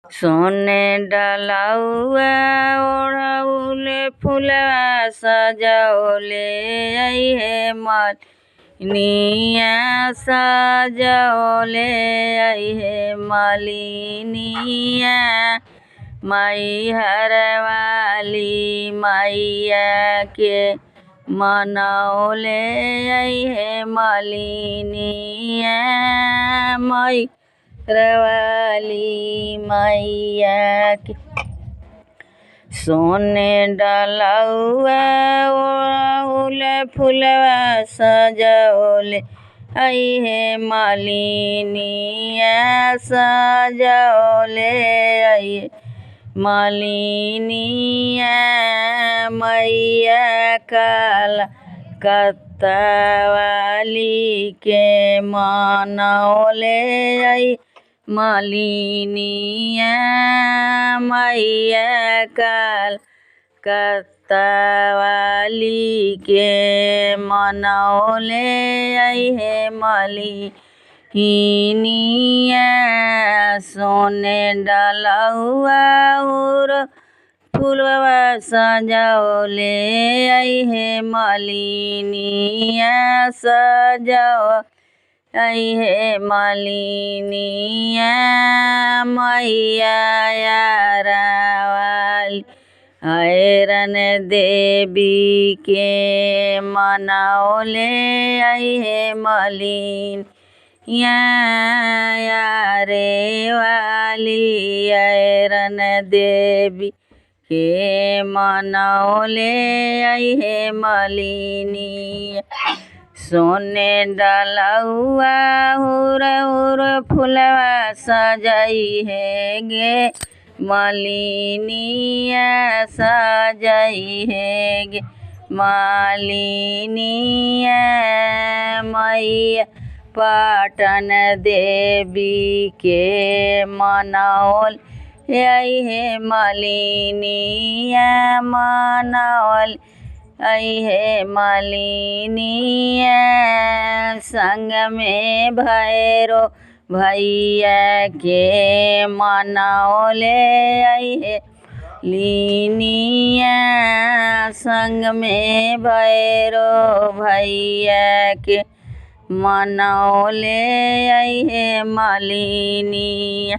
सोने डलाउआ ओढ़ौले फुलवा सजौले अइहे मालिनिया सजौले अइहे मालिनिया मैहर वाली मैया के मनौले अइहे मालिनिया मैहरवाली मैया के सोने डलौआ ओढ़ौले फुलवा सजौले अइहे मालिनिया सजौले अइहे मालिनिया मैया काला कत्तावाली के मनौले अइहे मालिनिया मैया काला कत्तावाली के मनौले अइहे मालिनिया सोने डलौआ फुलवा सजौले अइहे मालिनिया सजौले अइहे मालिनिया मैया यारावाली हैरन देवी के मनौले अइहे मालिनिया यारे वाली हैरन देवी के मनौले अइहे मालिनिया सोने डलौआ हुर फुलवा सजइहे गे मालिनिया सजइहे गे मालिनिया मैया पाटन देवी के मनौले अइहे मालिनिया मनौले अइहे मालिनिया संग में भैरो भैया के मनौले अइहे लीनिया संग में भैरो भैया के मनौले अइहे मालिनिया।